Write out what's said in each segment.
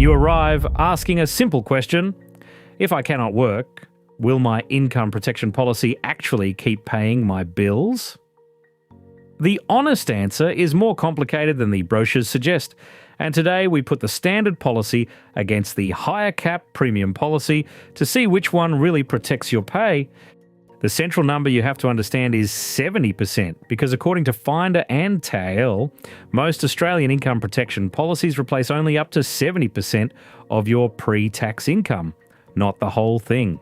You arrive asking a simple question: if I cannot work, will my income protection policy actually keep paying my bills? The honest answer is more complicated than the brochures suggest, and today we put the standard policy against the higher cap premium policy to see which one really protects your pay. The central number you have to understand is 70%, because according to Finder and TAL, most Australian income protection policies replace only up to 70% of your pre-tax income, not the whole thing.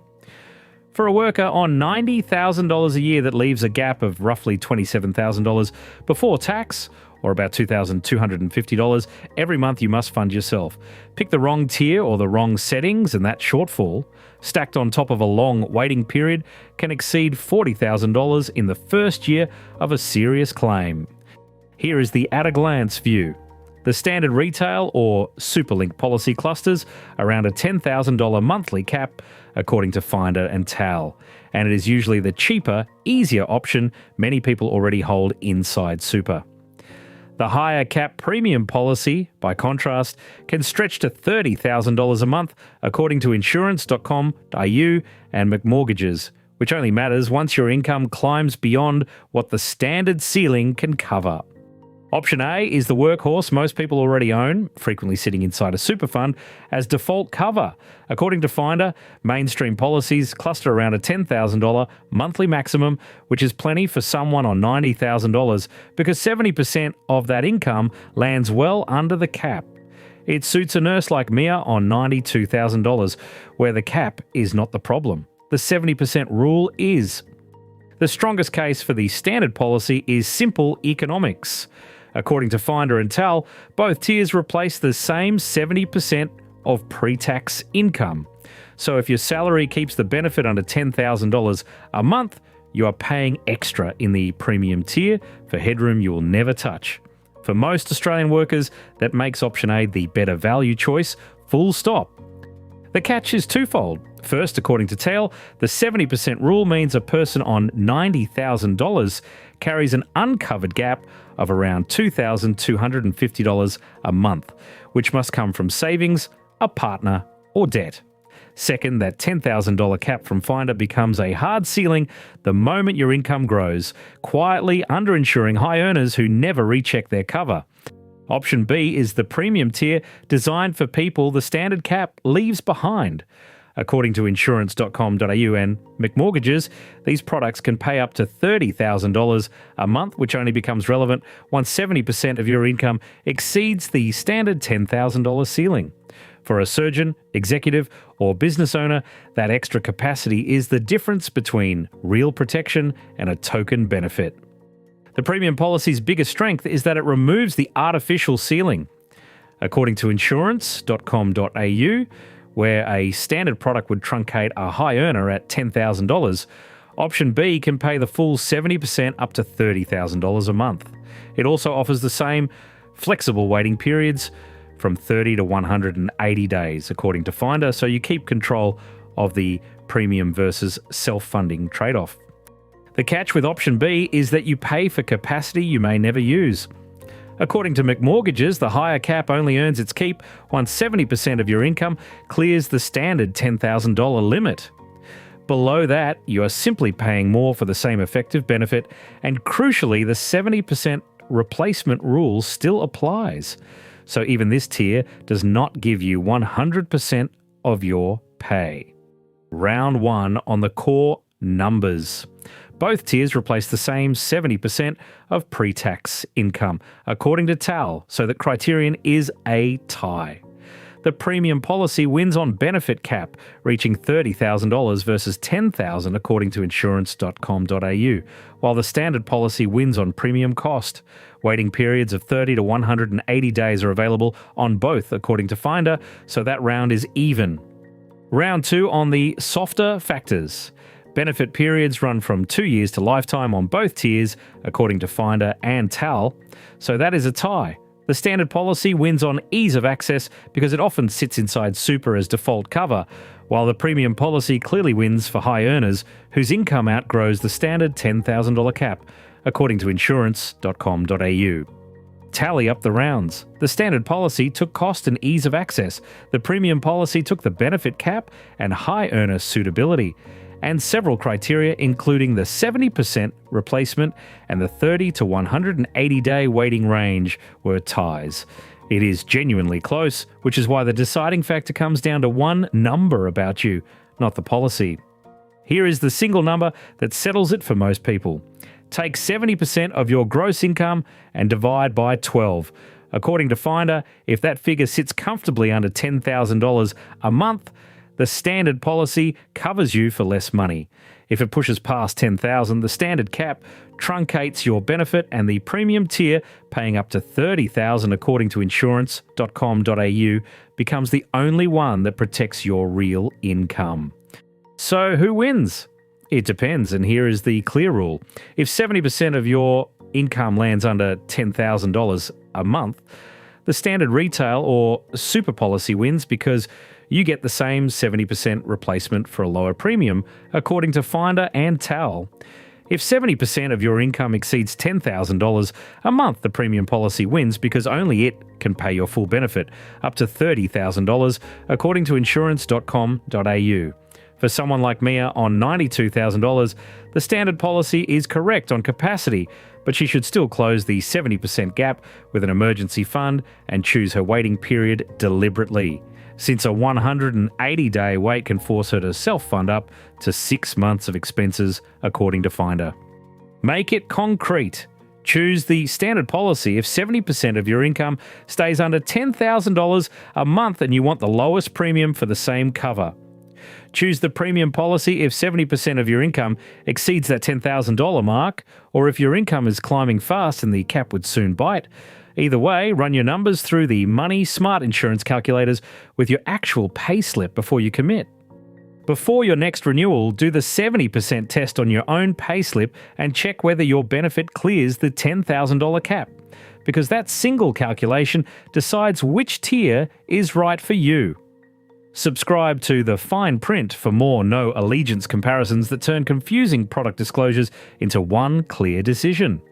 For a worker on $90,000 a year, that leaves a gap of roughly $27,000 before tax, or about $2,250 every month you must fund yourself. Pick the wrong tier or the wrong settings, and that shortfall, stacked on top of a long waiting period, can exceed $40,000 in the first year of a serious claim. Here is the at-a-glance view. The standard retail or Superlink policy clusters around a $10,000 monthly cap, according to Finder and TAL, and it is usually the cheaper, easier option many people already hold inside Super. The higher cap premium policy, by contrast, can stretch to $30,000 a month, according to insurance.com.au and McMortgages, which only matters once your income climbs beyond what the standard ceiling can cover. Option A is the workhorse most people already own, frequently sitting inside a super fund, as default cover. According to Finder, mainstream policies cluster around a $10,000 monthly maximum, which is plenty for someone on $90,000, because 70% of that income lands well under the cap. It suits a nurse like Mia on $92,000, where the cap is not the problem. The 70% rule is. The strongest case for the standard policy is simple economics. According to Finder and TAL, both tiers replace the same 70% of pre-tax income. So if your salary keeps the benefit under $10,000 a month, you are paying extra in the premium tier for headroom you will never touch. For most Australian workers, that makes option A the better value choice, full stop. The catch is twofold. First, according to TAL, the 70% rule means a person on $90,000 carries an uncovered gap of around $2,250 a month, which must come from savings, a partner, or debt. Second, that $10,000 cap from Finder becomes a hard ceiling the moment your income grows, quietly underinsuring high earners who never recheck their cover. Option B is the premium tier, designed for people the standard cap leaves behind. According to insurance.com.au and McMortgages, these products can pay up to $30,000 a month, which only becomes relevant once 70% of your income exceeds the standard $10,000 ceiling. For a surgeon, executive, or business owner, that extra capacity is the difference between real protection and a token benefit. The premium policy's biggest strength is that it removes the artificial ceiling. According to insurance.com.au, where a standard product would truncate a high earner at $10,000, option B can pay the full 70% up to $30,000 a month. It also offers the same flexible waiting periods from 30 to 180 days, according to Finder, so you keep control of the premium versus self-funding trade-off. The catch with option B is that you pay for capacity you may never use. According to McMortgages, the higher cap only earns its keep once 70% of your income clears the standard $10,000 limit. Below that, you are simply paying more for the same effective benefit, and crucially, the 70% replacement rule still applies. So even this tier does not give you 100% of your pay. Round 1 on the core numbers. Both tiers replace the same 70% of pre-tax income, according to TAL, so the criterion is a tie. The premium policy wins on benefit cap, reaching $30,000 versus $10,000 according to insurance.com.au, while the standard policy wins on premium cost. Waiting periods of 30 to 180 days are available on both according to Finder, so that round is even. Round 2 on the softer factors. Benefit periods run from 2 years to lifetime on both tiers, according to Finder and TAL, so that is a tie. The standard policy wins on ease of access because it often sits inside Super as default cover, while the premium policy clearly wins for high earners whose income outgrows the standard $10,000 cap, according to insurance.com.au. Tally up the rounds. The standard policy took cost and ease of access. The premium policy took the benefit cap and high earner suitability. And several criteria, including the 70% replacement and the 30 to 180 day waiting range, were ties. It is genuinely close, which is why the deciding factor comes down to one number about you, not the policy. Here is the single number that settles it for most people. Take 70% of your gross income and divide by 12. According to Finder, if that figure sits comfortably under $10,000 a month, the standard policy covers you for less money. If it pushes past $10,000, the standard cap truncates your benefit, and the premium tier, paying up to $30,000 according to insurance.com.au, becomes the only one that protects your real income. So who wins? It depends, and here is the clear rule. If 70% of your income lands under $10,000 a month, the standard retail or super policy wins because you get the same 70% replacement for a lower premium, according to Finder and TAL. If 70% of your income exceeds $10,000 a month, the premium policy wins because only it can pay your full benefit, up to $30,000, according to insurance.com.au. For someone like Mia on $92,000, the standard policy is correct on capacity, but she should still close the 70% gap with an emergency fund and choose her waiting period deliberately, since a 180-day wait can force her to self-fund up to 6 months of expenses, according to Finder. Make it concrete. Choose the standard policy if 70% of your income stays under $10,000 a month and you want the lowest premium for the same cover. Choose the premium policy if 70% of your income exceeds that $10,000 mark, or if your income is climbing fast and the cap would soon bite. Either way, run your numbers through the Money Smart Insurance calculators with your actual payslip before you commit. Before your next renewal, do the 70% test on your own payslip and check whether your benefit clears the $10,000 cap, because that single calculation decides which tier is right for you. Subscribe to The Fine Print for more no allegiance comparisons that turn confusing product disclosures into one clear decision.